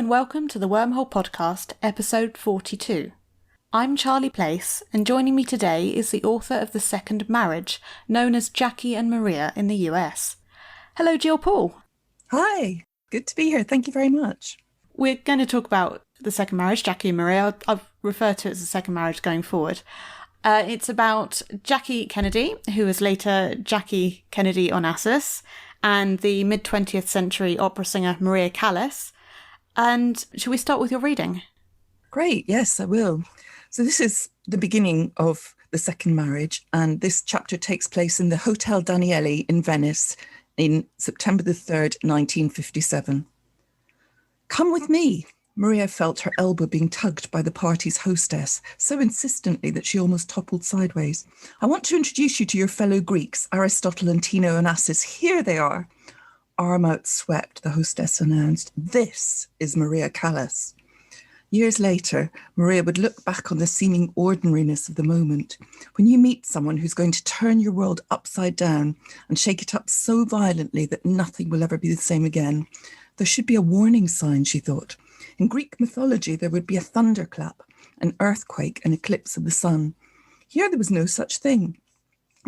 and welcome to the Wormhole Podcast, episode 42. I'm Charlie Place, and joining me today is the author of The Second Marriage, known as Jackie and Maria in the US. Hello, Gill Paul. Hi, good to be here. Thank you very much. We're going to talk about The Second Marriage, Jackie and Maria. I'll refer to it as The Second Marriage going forward. It's about Jackie Kennedy, who was later Jackie Kennedy Onassis, and the mid-20th century opera singer Maria Callas. And shall we start with your reading? Great, yes, I will. So this is the beginning of The Second Marriage, and this chapter takes place in the Hotel Danieli in Venice in September the 3rd, 1957. Come with me. Maria felt her elbow being tugged by the party's hostess so insistently that she almost toppled sideways. I want to introduce you to your fellow Greeks, Aristotle and Onassis. Here they are. Arm outswept, the hostess announced. This is Maria Callas. Years later, Maria would look back on the seeming ordinariness of the moment. When you meet someone who's going to turn your world upside down and shake it up so violently that nothing will ever be the same again, there should be a warning sign, she thought. In Greek mythology, there would be a thunderclap, an earthquake, an eclipse of the sun. Here there was no such thing.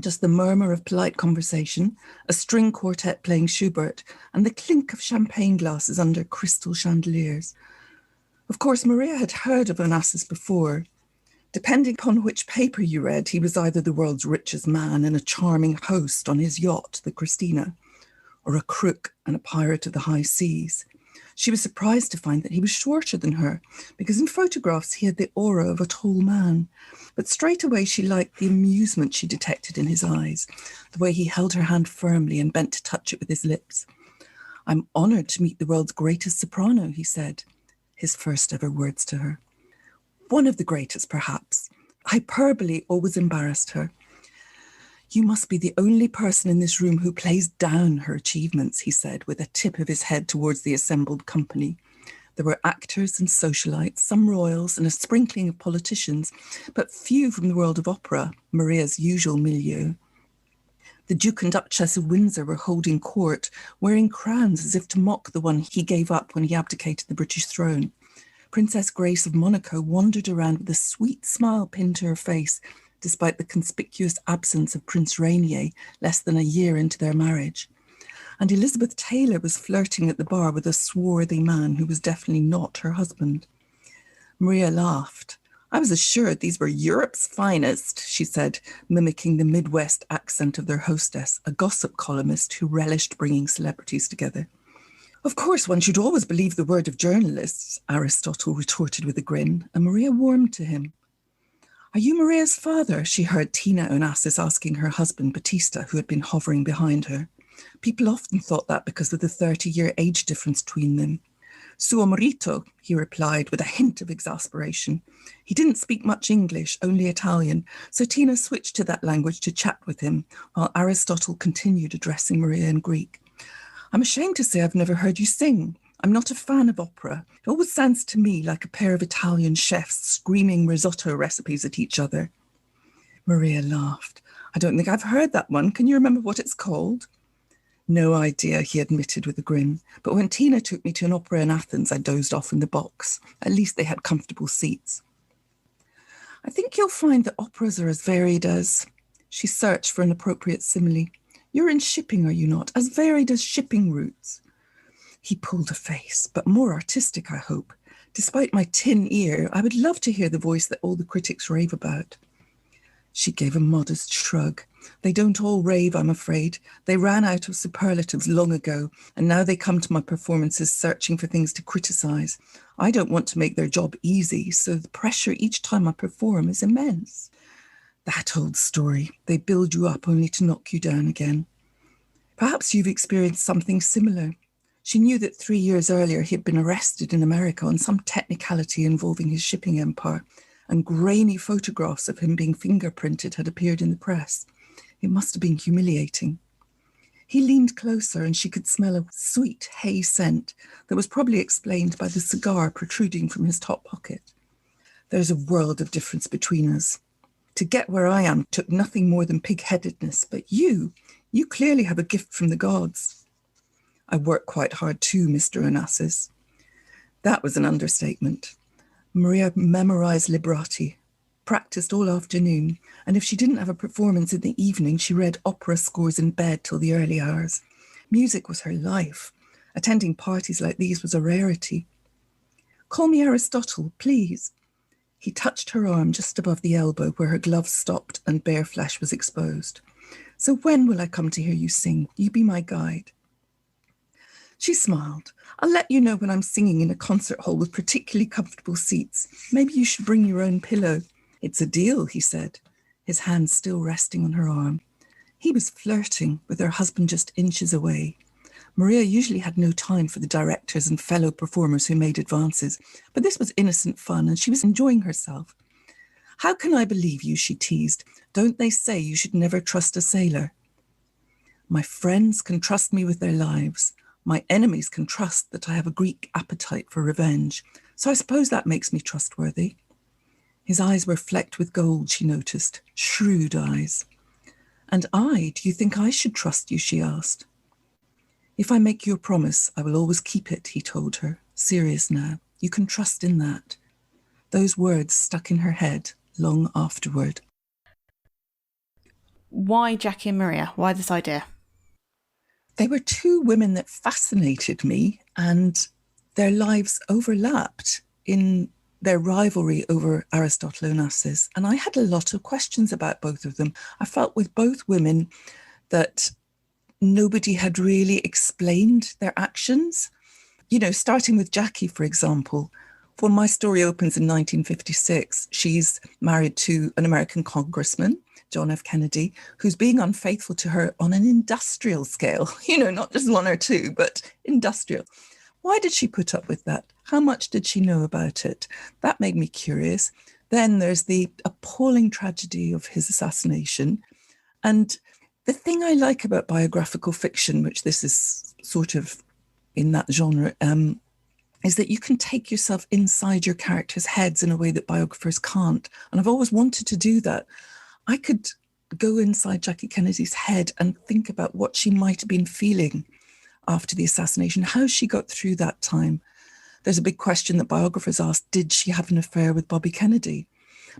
Just the murmur of polite conversation, a string quartet playing Schubert, and the clink of champagne glasses under crystal chandeliers. Of course, Maria had heard of Onassis before. Depending upon which paper you read, he was either the world's richest man and a charming host on his yacht, the Christina, or a crook and a pirate of the high seas. She was surprised to find that he was shorter than her, because in photographs he had the aura of a tall man. But straight away she liked the amusement she detected in his eyes, the way he held her hand firmly and bent to touch it with his lips. I'm honoured to meet the world's greatest soprano, he said, his first ever words to her. One of the greatest, perhaps. Hyperbole always embarrassed her. You must be the only person in this room who plays down her achievements, he said, with a tip of his head towards the assembled company. There were actors and socialites, some royals and a sprinkling of politicians, but few from the world of opera, Maria's usual milieu. The Duke and Duchess of Windsor were holding court, wearing crowns as if to mock the one he gave up when he abdicated the British throne. Princess Grace of Monaco wandered around with a sweet smile pinned to her face, despite the conspicuous absence of Prince Rainier less than a year into their marriage. And Elizabeth Taylor was flirting at the bar with a swarthy man who was definitely not her husband. Maria laughed. I was assured these were Europe's finest, she said, mimicking the Midwest accent of their hostess, a gossip columnist who relished bringing celebrities together. Of course, one should always believe the word of journalists, Aristotle retorted with a grin, and Maria warmed to him. Are you Maria's father? She heard Tina Onassis asking her husband, Batista, who had been hovering behind her. People often thought that because of the 30-year age difference between them. Suo marito, he replied with a hint of exasperation. He didn't speak much English, only Italian, so Tina switched to that language to chat with him, while Aristotle continued addressing Maria in Greek. I'm ashamed to say I've never heard you sing. I'm not a fan of opera. It always sounds to me like a pair of Italian chefs screaming risotto recipes at each other. Maria laughed. I don't think I've heard that one. Can you remember what it's called? No idea, he admitted with a grin. But when Tina took me to an opera in Athens, I dozed off in the box. At least they had comfortable seats. I think you'll find that operas are as varied as... She searched for an appropriate simile. You're in shipping, are you not? As varied as shipping routes. He pulled a face, but more artistic, I hope. Despite my tin ear, I would love to hear the voice that all the critics rave about. She gave a modest shrug. They don't all rave, I'm afraid. They ran out of superlatives long ago, and now they come to my performances searching for things to criticise. I don't want to make their job easy, so the pressure each time I perform is immense. That old story. They build you up only to knock you down again. Perhaps you've experienced something similar. She knew that 3 years earlier he had been arrested in America on some technicality involving his shipping empire, and grainy photographs of him being fingerprinted had appeared in the press. It must have been humiliating. He leaned closer and she could smell a sweet hay scent that was probably explained by the cigar protruding from his top pocket. There's a world of difference between us. To get where I am took nothing more than pig-headedness, but you clearly have a gift from the gods. I work quite hard too, Mr. Onassis. That was an understatement. Maria memorized liberati, practiced all afternoon, and if she didn't have a performance in the evening, she read opera scores in bed till the early hours. Music was her life. Attending parties like these was a rarity. "Call me Aristotle, please." He touched her arm just above the elbow where her glove stopped and bare flesh was exposed. "So when will I come to hear you sing? You be my guide." She smiled. "I'll let you know when I'm singing in a concert hall with particularly comfortable seats. Maybe you should bring your own pillow." "It's a deal," he said, his hand still resting on her arm. He was flirting with her husband just inches away. Maria usually had no time for the directors and fellow performers who made advances, but this was innocent fun and she was enjoying herself. "How can I believe you?" she teased. "Don't they say you should never trust a sailor?" "My friends can trust me with their lives. My enemies can trust that I have a Greek appetite for revenge. So I suppose that makes me trustworthy." His eyes were flecked with gold, she noticed, shrewd eyes. "And do you think I should trust you?" she asked. "If I make you a promise, I will always keep it," he told her, serious now. "You can trust in that." Those words stuck in her head long afterward. Why Jackie and Maria? Why this idea? They were two women that fascinated me, and their lives overlapped in their rivalry over Aristotle Onassis. And I had a lot of questions about both of them. I felt with both women that nobody had really explained their actions. You know, starting with Jackie, for example, when my story opens in 1956, she's married to an American congressman, John F. Kennedy, who's being unfaithful to her on an industrial scale, not just one or two, but industrial. Why did she put up with that? How much did she know about it? That made me curious. Then there's the appalling tragedy of his assassination. And the thing I like about biographical fiction, which this is sort of in that genre, is that you can take yourself inside your characters' heads in a way that biographers can't. And I've always wanted to do that. I could go inside Jackie Kennedy's head and think about what she might have been feeling after the assassination, how she got through that time. There's a big question that biographers ask, did she have an affair with Bobby Kennedy?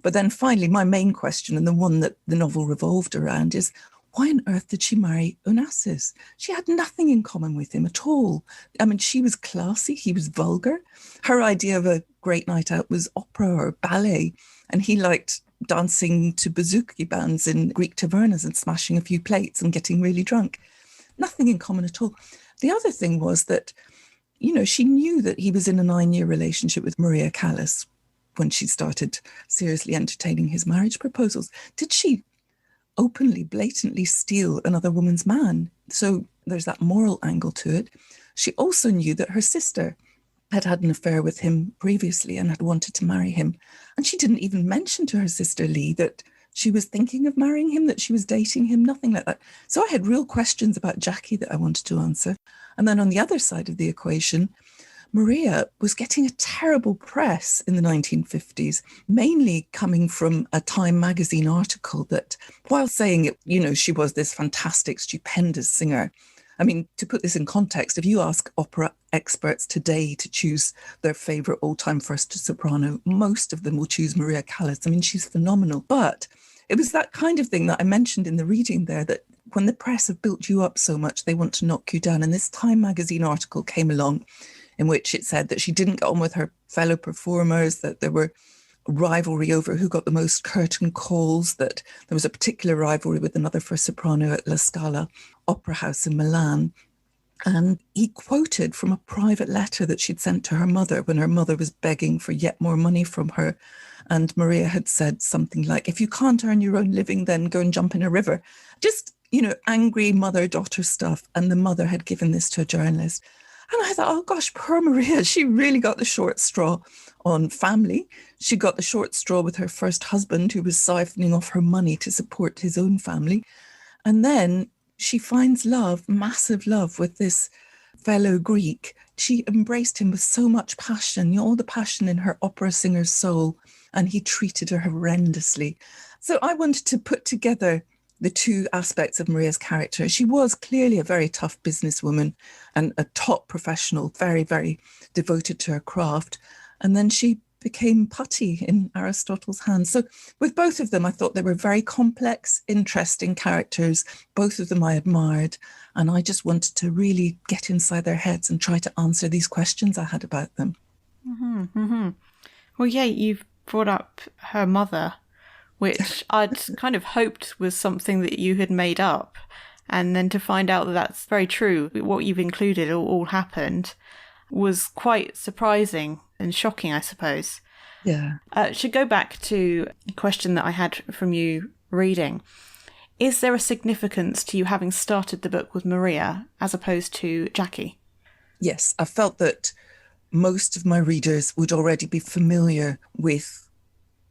But then finally, my main question, and the one that the novel revolved around, is why on earth did she marry Onassis? She had nothing in common with him at all. I mean, she was classy, he was vulgar. Her idea of a great night out was opera or ballet, and he liked dancing to bouzouki bands in Greek tavernas and smashing a few plates and getting really drunk. Nothing in common at all. The other thing was that, she knew that he was in a 9-year relationship with Maria Callas when she started seriously entertaining his marriage proposals. Did she openly, blatantly steal another woman's man? So there's that moral angle to it. She also knew that her sister had had an affair with him previously and had wanted to marry him. And she didn't even mention to her sister Lee that she was thinking of marrying him, that she was dating him, nothing like that. So I had real questions about Jackie that I wanted to answer. And then on the other side of the equation, Maria was getting a terrible press in the 1950s, mainly coming from a Time magazine article that, while saying it, she was this fantastic, stupendous singer. I mean, to put this in context, if you ask opera experts today to choose their favorite all-time first soprano, most of them will choose Maria Callas. I mean, she's phenomenal. But it was that kind of thing that I mentioned in the reading there, that when the press have built you up so much, they want to knock you down. And this Time magazine article came along in which it said that she didn't get on with her fellow performers, that there were rivalry over who got the most curtain calls, that there was a particular rivalry with another first soprano at La Scala Opera House in Milan. And he quoted from a private letter that she'd sent to her mother when her mother was begging for yet more money from her. And Maria had said something like, if you can't earn your own living, then go and jump in a river. Just, angry mother-daughter stuff. And the mother had given this to a journalist. And I thought, oh gosh, poor Maria, she really got the short straw on family. She got the short straw with her first husband, who was siphoning off her money to support his own family. And then she finds love, massive love, with this fellow Greek. She embraced him with so much passion, all the passion in her opera singer's soul, and he treated her horrendously. So I wanted to put together the two aspects of Maria's character. She was clearly a very tough businesswoman and a top professional, very, very devoted to her craft. And then she became putty in Aristotle's hands. So with both of them, I thought they were very complex, interesting characters. Both of them I admired. And I just wanted to really get inside their heads and try to answer these questions I had about them. Mm-hmm, mm-hmm. Well, yeah, you've brought up her mother, which I'd kind of hoped was something that you had made up. And then to find out that that's very true, what you've included all happened, was quite surprising and shocking, I suppose. Yeah. Should go back to a question that I had from you reading. Is there a significance to you having started the book with Maria as opposed to Jackie? Yes, I felt that most of my readers would already be familiar with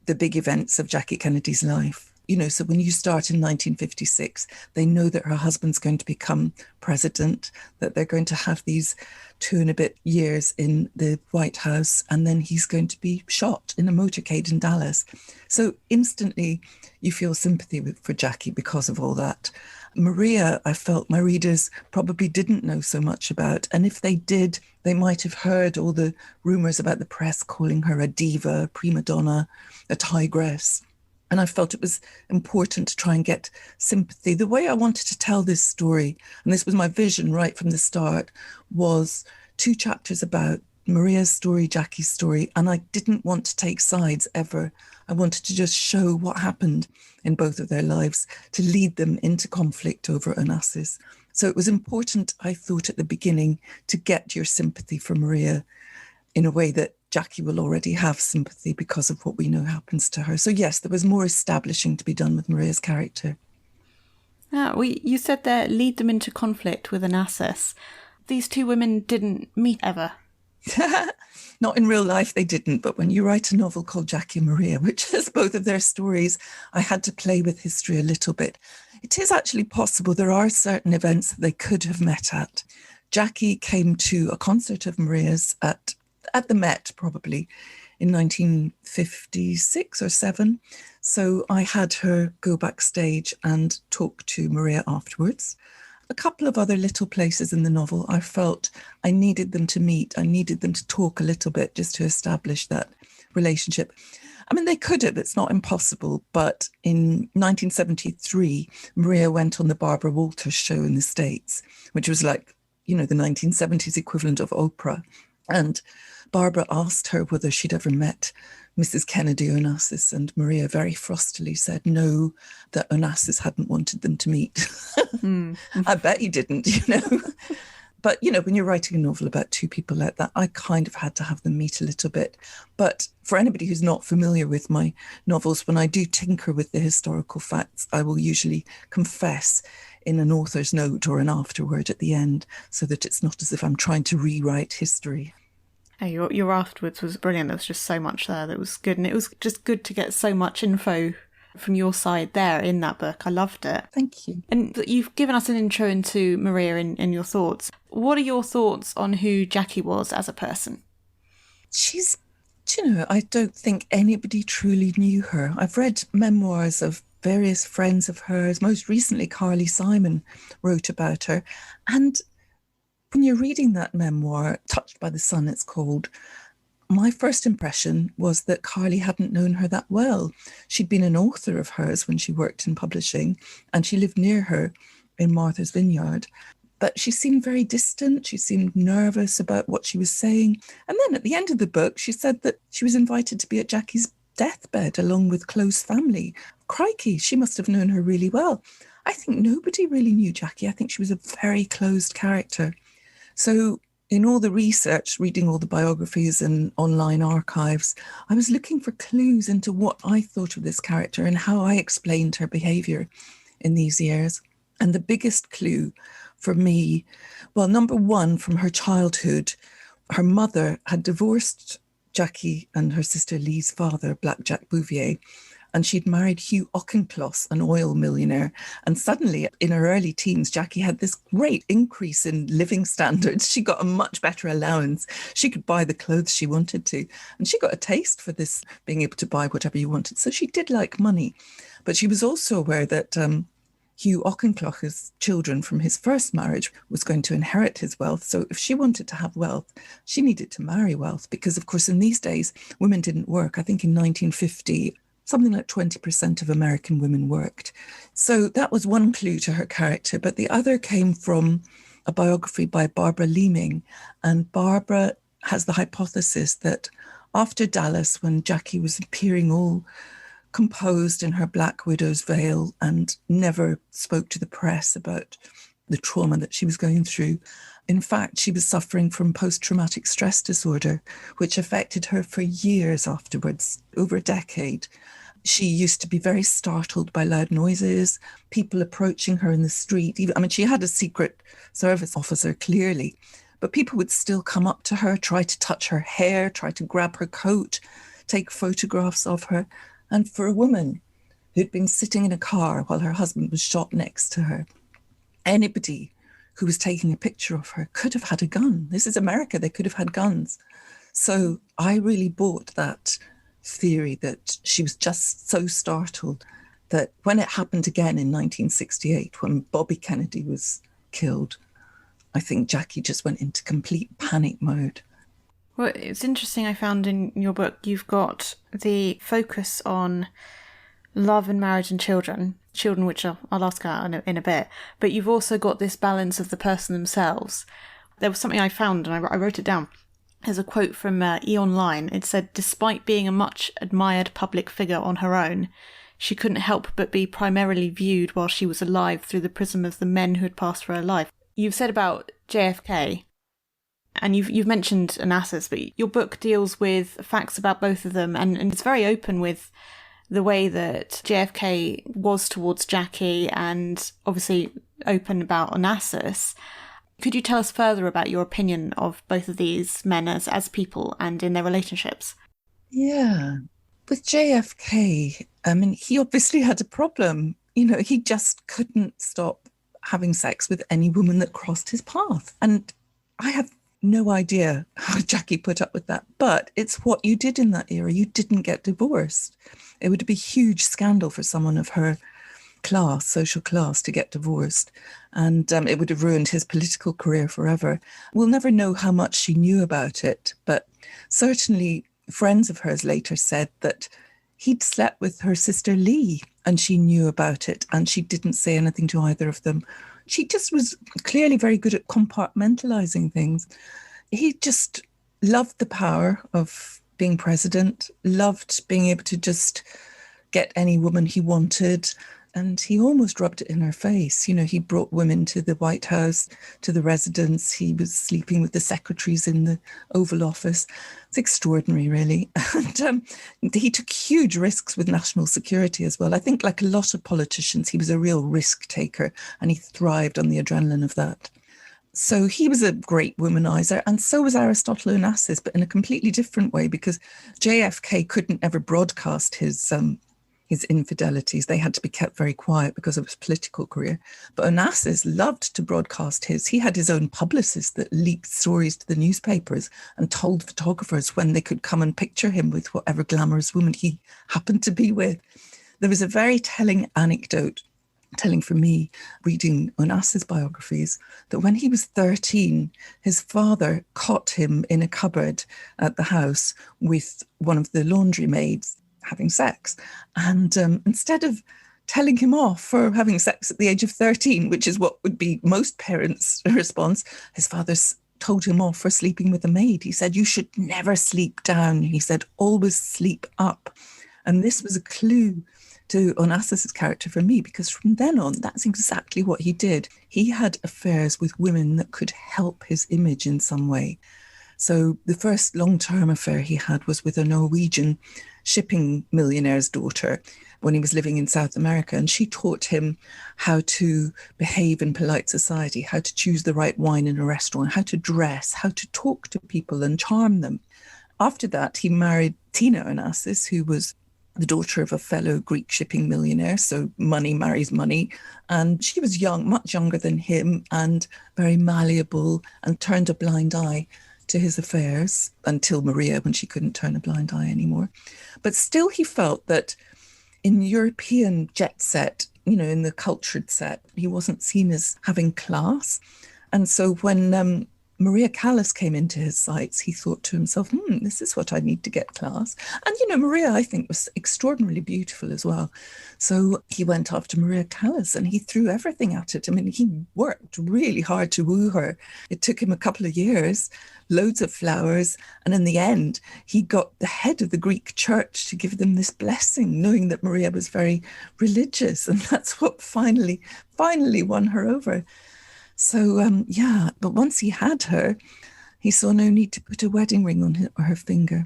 the big events of Jackie Kennedy's life. So when you start in 1956, they know that her husband's going to become president, that they're going to have these 2 and a bit years in the White House, and then he's going to be shot in a motorcade in Dallas. So instantly you feel sympathy for Jackie because of all that. Maria, I felt my readers probably didn't know so much about. And if they did, they might have heard all the rumours about the press calling her a diva, a prima donna, a tigress. And I felt it was important to try and get sympathy. The way I wanted to tell this story, and this was my vision right from the start, was 2 chapters about Maria's story, Jackie's story, and I didn't want to take sides ever. I wanted to just show what happened in both of their lives to lead them into conflict over Onassis. So it was important, I thought at the beginning, to get your sympathy for Maria in a way that Jackie will already have sympathy because of what we know happens to her. So yes, there was more establishing to be done with Maria's character. You said there, lead them into conflict with Onassis. These 2 women didn't meet ever. Not in real life, they didn't. But when you write a novel called Jackie and Maria, which has both of their stories, I had to play with history a little bit. It is actually possible there are certain events that they could have met at. Jackie came to a concert of Maria's at the Met, probably, in 1956 or 7. So I had her go backstage and talk to Maria afterwards. A couple of other little places in the novel, I felt I needed them to meet. I needed them to talk a little bit just to establish that relationship. I mean, they could have, it's not impossible. But in 1973, Maria went on the Barbara Walters show in the States, which was like, the 1970s equivalent of Oprah. And Barbara asked her whether she'd ever met Mrs. Kennedy Onassis, and Maria very frostily said no, that Onassis hadn't wanted them to meet. I bet he didn't, But, when you're writing a novel about 2 people like that, I kind of had to have them meet a little bit. But for anybody who's not familiar with my novels, when I do tinker with the historical facts, I will usually confess in an author's note or an afterword at the end, so that it's not as if I'm trying to rewrite history. Hey, your afterwards was brilliant. There was just so much there that was good. And it was just good to get so much info from your side there in that book. I loved it. Thank you. And you've given us an intro into Maria in your thoughts. What are your thoughts on who Jackie was as a person? I don't think anybody truly knew her. I've read memoirs of various friends of hers. Most recently, Carly Simon wrote about her. And when you're reading that memoir, Touched by the Sun, it's called, my first impression was that Carly hadn't known her that well. She'd been an author of hers when she worked in publishing, and she lived near her in Martha's Vineyard. But she seemed very distant. She seemed nervous about what she was saying. And then at the end of the book, she said that she was invited to be at Jackie's deathbed along with close family. Crikey, she must have known her really well. I think nobody really knew Jackie. I think she was a very closed character. So in all the research, reading all the biographies and online archives, I was looking for clues into what I thought of this character and how I explained her behaviour in these years. And the biggest clue for me, well, number one, from her childhood, her mother had divorced Jackie and her sister Lee's father, Black Jack Bouvier, and she'd married Hugh Auchincloss, an oil millionaire. And suddenly, in her early teens, Jackie had this great increase in living standards. She got a much better allowance. She could buy the clothes she wanted to. And she got a taste for this, being able to buy whatever you wanted. So she did like money. But she was also aware that Hugh Auchincloch's children from his first marriage was going to inherit his wealth. So if she wanted to have wealth, she needed to marry wealth because, of course, in these days, women didn't work. I think in 1950, something like 20% of American women worked. So that was one clue to her character. But the other came from a biography by Barbara Leeming. And Barbara has the hypothesis that after Dallas, when Jackie was appearing all composed in her black widow's veil and never spoke to the press about the trauma that she was going through. In fact, she was suffering from post-traumatic stress disorder, which affected her for years afterwards, over a decade. She used to be very startled by loud noises, people approaching her in the street. I mean, she had a secret service officer, clearly, but people would still come up to her, try to touch her hair, try to grab her coat, take photographs of her. And for a woman who'd been sitting in a car while her husband was shot next to her, anybody who was taking a picture of her could have had a gun. This is America, they could have had guns. So I really bought that theory that she was just so startled that when it happened again in 1968, when Bobby Kennedy was killed, I think Jackie just went into complete panic mode. Well, it's interesting, I found in your book, you've got the focus on love and marriage and children, which I'll ask about in a bit, but you've also got this balance of the person themselves. There was something I found, and I wrote it down. There's a quote from E! Online. It said, "Despite being a much admired public figure on her own, she couldn't help but be primarily viewed while she was alive through the prism of the men who had passed through her life." You've said about JFK, and you've mentioned Onassis, but your book deals with facts about both of them, and it's very open with the way that JFK was towards Jackie, and obviously open about Onassis. Could you tell us further about your opinion of both of these men as people and in their relationships? Yeah. With JFK, I mean, he obviously had a problem. He just couldn't stop having sex with any woman that crossed his path. And I have no idea how Jackie put up with that, but it's what you did in that era. You didn't get divorced. It would be a huge scandal for someone of her class, social class, to get divorced. And it would have ruined his political career forever. We'll never know how much she knew about it, but certainly friends of hers later said that he'd slept with her sister Lee and she knew about it and she didn't say anything to either of them. She just was clearly very good at compartmentalizing things. He just loved the power of being president, loved being able to just get any woman he wanted. And he almost rubbed it in her face. He brought women to the White House, to the residence. He was sleeping with the secretaries in the Oval Office. It's extraordinary, really. And he took huge risks with national security as well. I think, like a lot of politicians, he was a real risk taker and he thrived on the adrenaline of that. So he was a great womanizer, and so was Aristotle Onassis, but in a completely different way, because JFK couldn't ever broadcast his infidelities. They had to be kept very quiet because of his political career. But Onassis loved to broadcast his. He had his own publicist that leaked stories to the newspapers and told photographers when they could come and picture him with whatever glamorous woman he happened to be with. There was a very telling anecdote, telling for me, reading Onassis biographies, that when he was 13, his father caught him in a cupboard at the house with one of the laundry maids having sex. And instead of telling him off for having sex at the age of 13, which is what would be most parents' response, his father told him off for sleeping with a maid. He said, "You should never sleep down." He said, "Always sleep up." And this was a clue to Onassis' character for me, because from then on, that's exactly what he did. He had affairs with women that could help his image in some way. So the first long-term affair he had was with a Norwegian shipping millionaire's daughter when he was living in South America. And she taught him how to behave in polite society, how to choose the right wine in a restaurant, how to dress, how to talk to people and charm them. After that, he married Tina Onassis, who was the daughter of a fellow Greek shipping millionaire. So money marries money. And she was young, much younger than him, and very malleable, and turned a blind eye to his affairs until Maria, when she couldn't turn a blind eye anymore. But still he felt that in European jet set, in the cultured set, he wasn't seen as having class. And so when Maria Callas came into his sights, he thought to himself, this is what I need to get class. And, Maria, I think, was extraordinarily beautiful as well. So he went after Maria Callas and he threw everything at it. I mean, he worked really hard to woo her. It took him a couple of years, loads of flowers. And in the end, he got the head of the Greek church to give them this blessing, knowing that Maria was very religious. And that's what finally won her over. So, but once he had her, he saw no need to put a wedding ring on her finger.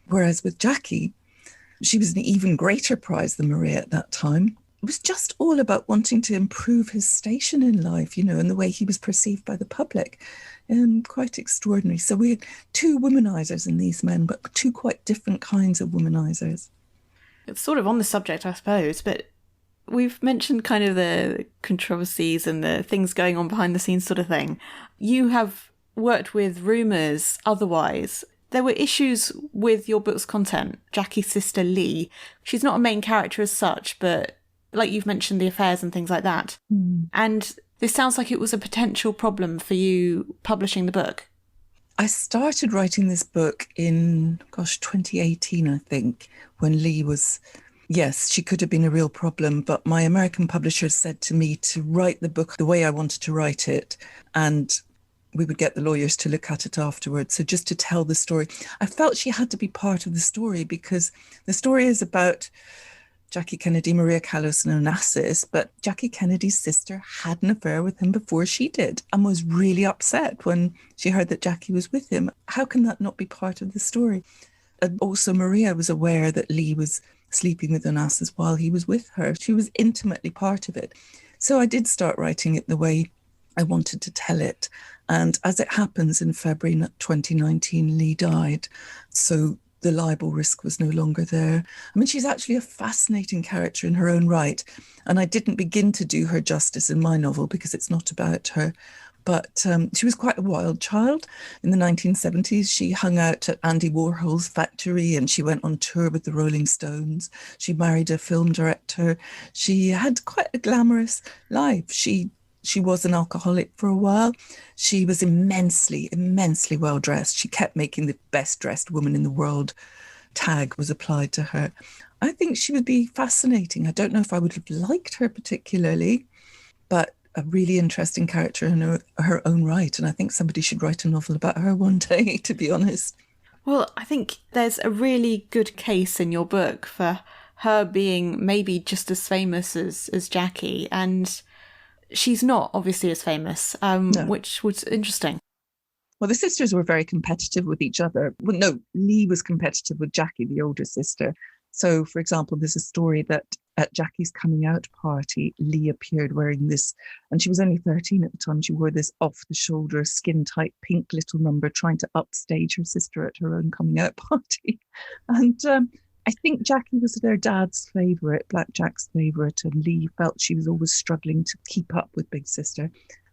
Whereas with Jackie, she was an even greater prize than Maria at that time. It was just all about wanting to improve his station in life, and the way he was perceived by the public. Quite extraordinary. So we had two womanizers in these men, but two quite different kinds of womanizers. It's sort of on the subject, I suppose, but we've mentioned kind of the controversies and the things going on behind the scenes sort of thing. You have worked with rumours otherwise. There were issues with your book's content. Jackie's sister Lee, she's not a main character as such, but like you've mentioned, the affairs and things like that. And this sounds like it was a potential problem for you publishing the book. I started writing this book in, 2018, I think, when Lee was... Yes, she could have been a real problem, but my American publisher said to me to write the book the way I wanted to write it, and we would get the lawyers to look at it afterwards. So just to tell the story, I felt she had to be part of the story because the story is about Jackie Kennedy, Maria Callas and Onassis, but Jackie Kennedy's sister had an affair with him before she did and was really upset when she heard that Jackie was with him. How can that not be part of the story? And also Maria was aware that Lee was sleeping with Onassis while he was with her. She was intimately part of it. So I did start writing it the way I wanted to tell it. And as it happens, in February 2019, Lee died. So the libel risk was no longer there. I mean, she's actually a fascinating character in her own right. And I didn't begin to do her justice in my novel because it's not about her. But she was quite a wild child. In the 1970s, she hung out at Andy Warhol's factory and she went on tour with the Rolling Stones. She married a film director. She had quite a glamorous life. She was an alcoholic for a while. She was immensely, immensely well-dressed. She kept making the best-dressed woman in the world tag was applied to her. I think she would be fascinating. I don't know if I would have liked her particularly, but a really interesting character in her own right. And I think somebody should write a novel about her one day, to be honest. Well, I think there's a really good case in your book for her being maybe just as famous as Jackie. And she's not obviously as famous, No. Which was interesting. Well, the sisters were very competitive with each other. Well, no, Lee was competitive with Jackie, the older sister. So, for example, there's a story that at Jackie's coming out party, Lee appeared wearing this, and she was only 13 at the time. She wore this off-the-shoulder, skin-tight pink little number, trying to upstage her sister at her own coming out party. And I think Jackie was their dad's favourite, Black Jack's favourite, and Lee felt she was always struggling to keep up with Big Sister.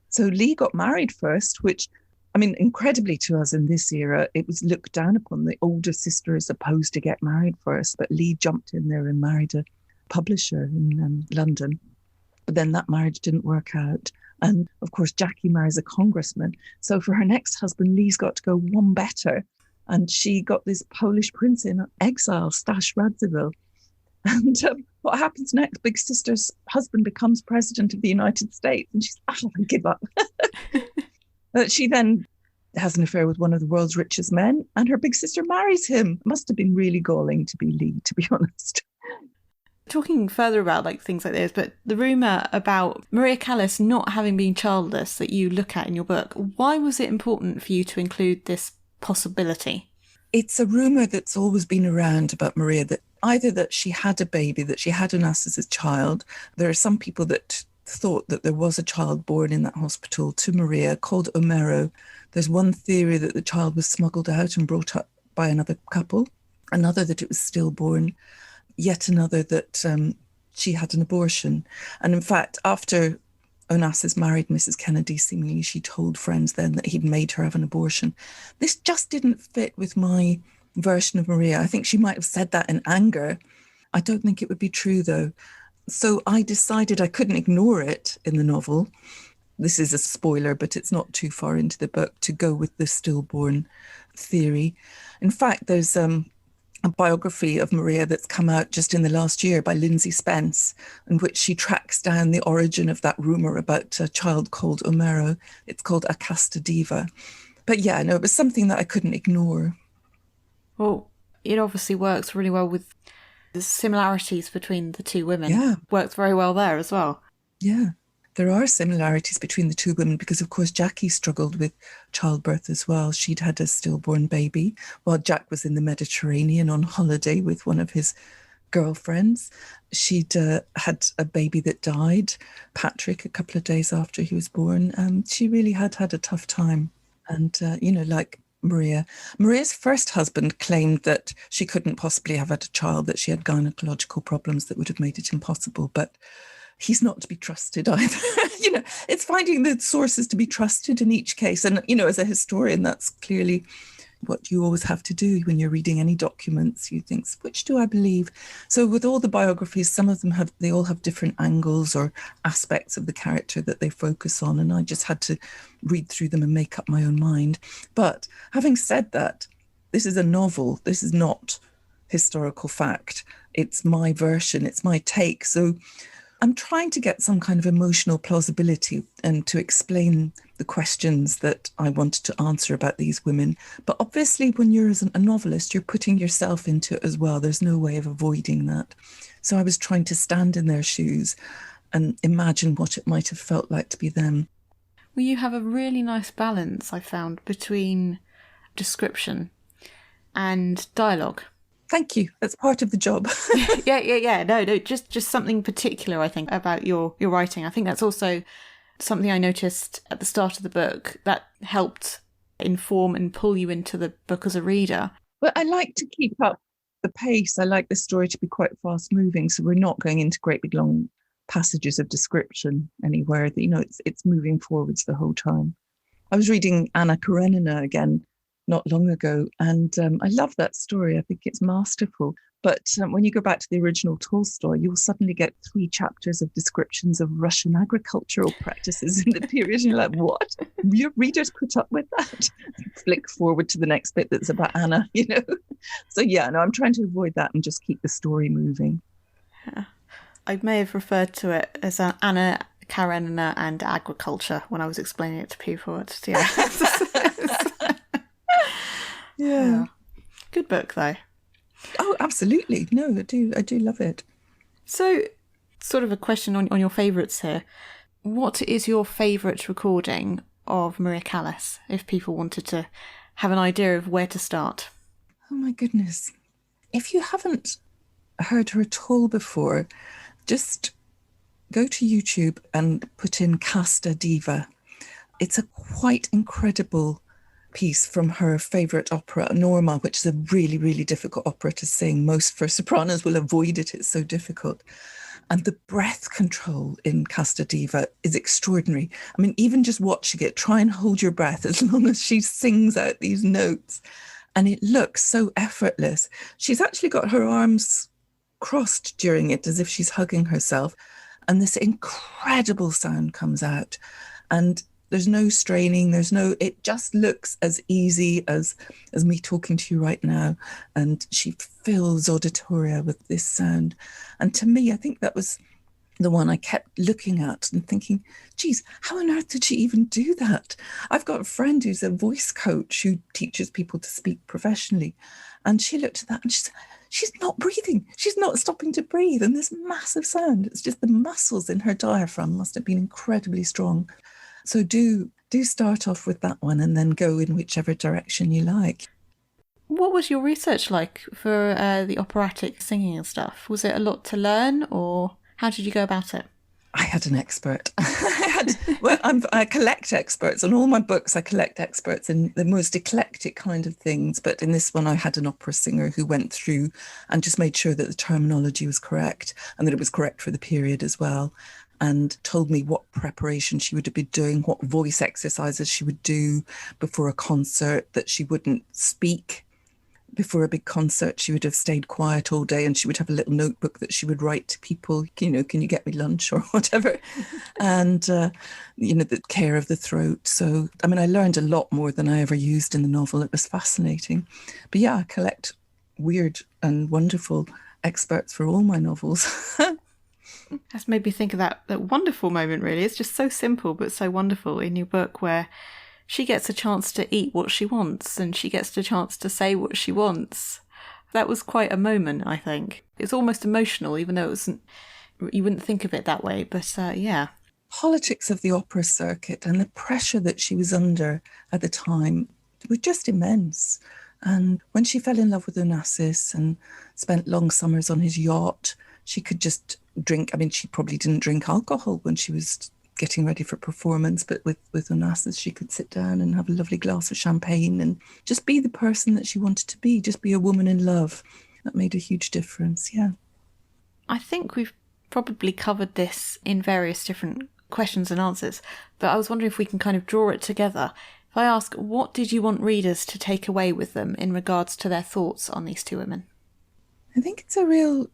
So Lee got married first, which, I mean, incredibly to us in this era, it was looked down upon. The older sister is supposed to get married first, but Lee jumped in there and married a publisher in London. But then that marriage didn't work out. And of course, Jackie marries a congressman. So for her next husband, Lee's got to go one better. And she got this Polish prince in exile, Stash Radziwill. And what happens next? Big Sister's husband becomes president of the United States. And she's, I give up. She then has an affair with one of the world's richest men. And her big sister marries him. It must have been really galling to be Lee, to be honest. Talking further about things like this, but the rumour about Maria Callas not having been childless that you look at in your book, why was it important for you to include this possibility? It's a rumour that's always been around about Maria, that either that she had a baby, that she had Onassis as a child. There are some people that thought that there was a child born in that hospital to Maria called Omero. There's one theory that the child was smuggled out and brought up by another couple, another that it was stillborn, yet another that she had an abortion. And in fact, after Onassis married Mrs. Kennedy, seemingly she told friends then that he'd made her have an abortion. This just didn't fit with my version of Maria. I think she might have said that in anger. I don't think it would be true, though. So I decided I couldn't ignore it in the novel. This is a spoiler, but it's not too far into the book, to go with the stillborn theory. In fact, there's a biography of Maria that's come out just in the last year by Lindsay Spence, in which she tracks down the origin of that rumour about a child called Omero. It's called A Casta Diva. But yeah, no, it was something that I couldn't ignore. Well, it obviously works really well with the similarities between the two women. Yeah. Works very well there as well. Yeah. There are similarities between the two women because, of course, Jackie struggled with childbirth as well. She'd had a stillborn baby while Jack was in the Mediterranean on holiday with one of his girlfriends. She'd had a baby that died, Patrick, a couple of days after he was born. She really had a tough time. And, like Maria's first husband claimed that she couldn't possibly have had a child, that she had gynecological problems that would have made it impossible. But he's not to be trusted either. It's finding the sources to be trusted in each case. And, as a historian, that's clearly what you always have to do when you're reading any documents. You think, which do I believe? So with all the biographies, some of them they all have different angles or aspects of the character that they focus on. And I just had to read through them and make up my own mind. But having said that, this is a novel. This is not historical fact. It's my version. It's my take. So I'm trying to get some kind of emotional plausibility and to explain the questions that I wanted to answer about these women. But obviously, when you're a novelist, you're putting yourself into it as well. There's no way of avoiding that. So I was trying to stand in their shoes and imagine what it might have felt like to be them. Well, you have a really nice balance, I found, between description and dialogue. Thank you. That's part of the job. Yeah. No, just something particular, I think, about your writing. I think that's also something I noticed at the start of the book that helped inform and pull you into the book as a reader. Well, I like to keep up the pace. I like the story to be quite fast moving, so we're not going into great big long passages of description anywhere. It's moving forwards the whole time. I was reading Anna Karenina again not long ago, and I love that story. I think it's masterful. But when you go back to the original Tolstoy, you'll suddenly get 3 chapters of descriptions of Russian agricultural practices in the period. And you're like, what? Your readers put up with that? Flick forward to the next bit that's about Anna, So I'm trying to avoid that and just keep the story moving. Yeah. I may have referred to it as Anna Karenina and agriculture when I was explaining it to people. Yeah. Good book, though. Oh, absolutely. No, I do love it. So, sort of a question on your favourites here. What is your favourite recording of Maria Callas, if people wanted to have an idea of where to start? Oh, my goodness. If you haven't heard her at all before, just go to YouTube and put in Casta Diva. It's a quite incredible piece from her favourite opera, Norma, which is a really, really difficult opera to sing. Most first sopranos will avoid it. It's so difficult. And the breath control in Casta Diva is extraordinary. I mean, even just watching it, try and hold your breath as long as she sings out these notes. And it looks so effortless. She's actually got her arms crossed during it as if she's hugging herself. And this incredible sound comes out. And there's no straining, it just looks as easy as me talking to you right now. And she fills auditoria with this sound. And to me, I think that was the one I kept looking at and thinking, geez, how on earth did she even do that? I've got a friend who's a voice coach who teaches people to speak professionally. And she looked at that and she said, she's not breathing. She's not stopping to breathe. And this massive sound, it's just the muscles in her diaphragm must have been incredibly strong. So do start off with that one and then go in whichever direction you like. What was your research like for the operatic singing and stuff? Was it a lot to learn, or how did you go about it? I had an expert. I collect experts. On all my books, I collect experts in the most eclectic kind of things. But in this one, I had an opera singer who went through and just made sure that the terminology was correct and that it was correct for the period as well, and told me what preparation she would be doing, what voice exercises she would do before a concert, that she wouldn't speak before a big concert, she would have stayed quiet all day, and she would have a little notebook that she would write to people, can you get me lunch or whatever? And, the care of the throat. So, I mean, I learned a lot more than I ever used in the novel. It was fascinating. But yeah, I collect weird and wonderful experts for all my novels. That's made me think of that wonderful moment, really. It's just so simple but so wonderful in your book, where she gets a chance to eat what she wants and she gets the chance to say what she wants. That was quite a moment, I think. It's almost emotional, even though it wasn't, you wouldn't think of it that way, but yeah. Politics of the opera circuit and the pressure that she was under at the time were just immense. And when she fell in love with Onassis and spent long summers on his yacht, she could just drink. I mean, she probably didn't drink alcohol when she was getting ready for performance, but with Onassis, she could sit down and have a lovely glass of champagne and just be the person that she wanted to be, just be a woman in love. That made a huge difference, yeah. I think we've probably covered this in various different questions and answers, but I was wondering if we can kind of draw it together. If I ask, what did you want readers to take away with them in regards to their thoughts on these two women? I think it's a real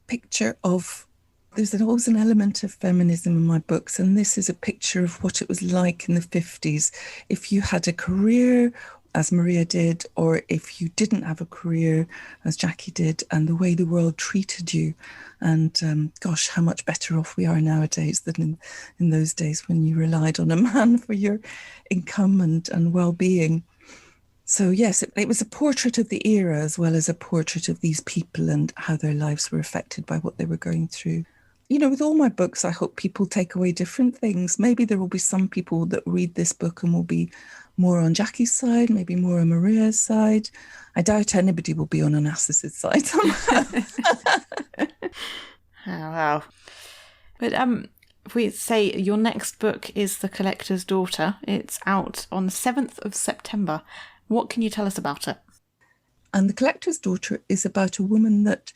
picture of, there's always an element of feminism in my books, and this is a picture of what it was like in the 50s. If you had a career, as Maria did, or if you didn't have a career, as Jackie did, and the way the world treated you. And gosh, how much better off we are nowadays than in those days when you relied on a man for your income and well-being. So yes, it was a portrait of the era as well as a portrait of these people and how their lives were affected by what they were going through. With all my books, I hope people take away different things. Maybe there will be some people that read this book and will be more on Jackie's side, maybe more on Maria's side. I doubt anybody will be on Onassis' side somehow. Oh, wow. But if we say your next book is The Collector's Daughter, it's out on the 7th of September. What can you tell us about it? And The Collector's Daughter is about a woman that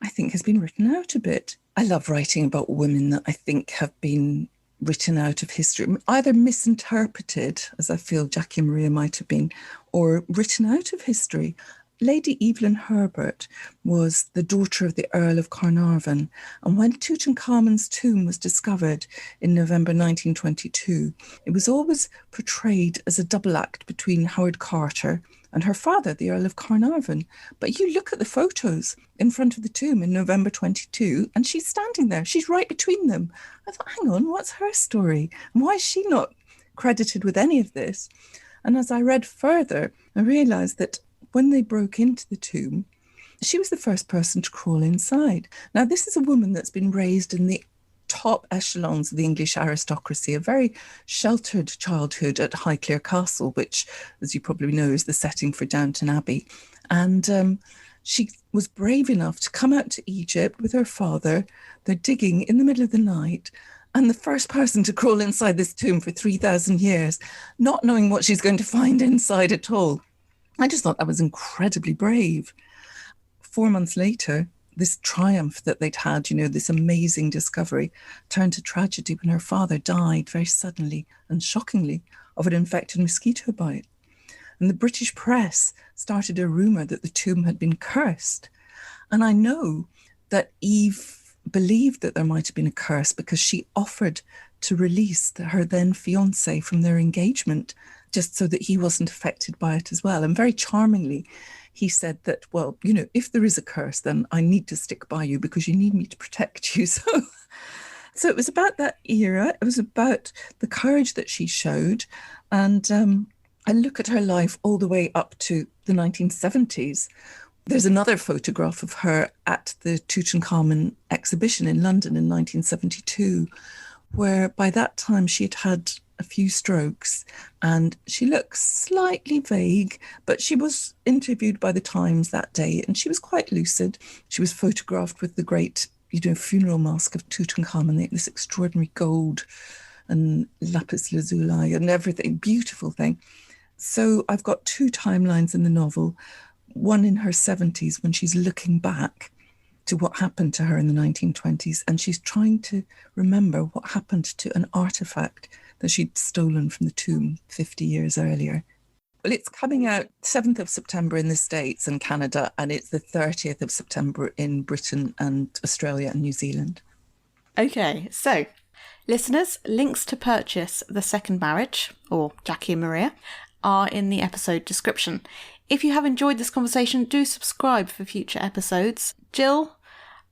I think has been written out a bit. I love writing about women that I think have been written out of history, either misinterpreted, as I feel Jackie and Maria might have been, or written out of history. Lady Evelyn Herbert was the daughter of the Earl of Carnarvon, and when Tutankhamun's tomb was discovered in November 1922, it was always portrayed as a double act between Howard Carter and her father, the Earl of Carnarvon. But you look at the photos in front of the tomb in November 22, and she's standing there. She's right between them. I thought, hang on, what's her story? And why is she not credited with any of this? And as I read further, I realised that when they broke into the tomb, she was the first person to crawl inside. Now, this is a woman that's been raised in the top echelons of the English aristocracy, a very sheltered childhood at Highclere Castle, which, as you probably know, is the setting for Downton Abbey. And she was brave enough to come out to Egypt with her father. They're digging in the middle of the night, and the first person to crawl inside this tomb for 3,000 years, not knowing what she's going to find inside at all. I just thought that was incredibly brave. 4 months later, this triumph that they'd had, this amazing discovery, turned to tragedy when her father died very suddenly and shockingly of an infected mosquito bite. And the British press started a rumour that the tomb had been cursed. And I know that Eve believed that there might have been a curse because she offered to release her then fiancé from their engagement, just so that he wasn't affected by it as well. And very charmingly, he said that, well, if there is a curse, then I need to stick by you because you need me to protect you. So it was about that era. It was about the courage that she showed. And I look at her life all the way up to the 1970s. There's another photograph of her at the Tutankhamun exhibition in London in 1972, where by that time she had had a few strokes and she looks slightly vague, but she was interviewed by the Times that day and she was quite lucid. She was photographed with the great, funeral mask of Tutankhamun, this extraordinary gold and lapis lazuli and everything, beautiful thing. So I've got two timelines in the novel, one in her 70s when she's looking back to what happened to her in the 1920s, and she's trying to remember what happened to an artifact that she'd stolen from the tomb 50 years earlier. Well, it's coming out 7th of September in the States and Canada, and it's the 30th of September in Britain and Australia and New Zealand. Okay, so listeners, links to purchase The Second Marriage, or Jackie and Maria, are in the episode description. If you have enjoyed this conversation, do subscribe for future episodes. Gill,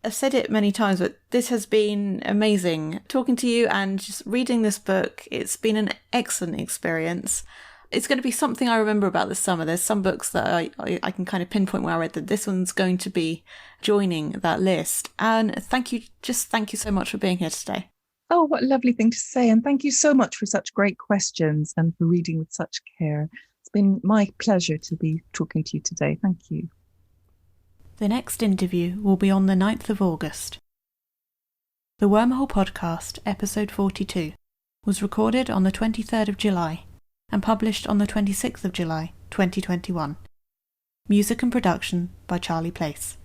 I've said it many times, but this has been amazing talking to you and just reading this book. It's been an excellent experience. It's going to be something I remember about this summer. There's some books that I can kind of pinpoint where I read that this one's going to be joining that list. And thank you so much for being here today. Oh, what a lovely thing to say. And thank you so much for such great questions and for reading with such care. It's been my pleasure to be talking to you today. Thank you. The next interview will be on the 9th of August. The Wormhole Podcast, episode 42, was recorded on the 23rd of July and published on the 26th of July, 2021. Music and production by Charlie Place.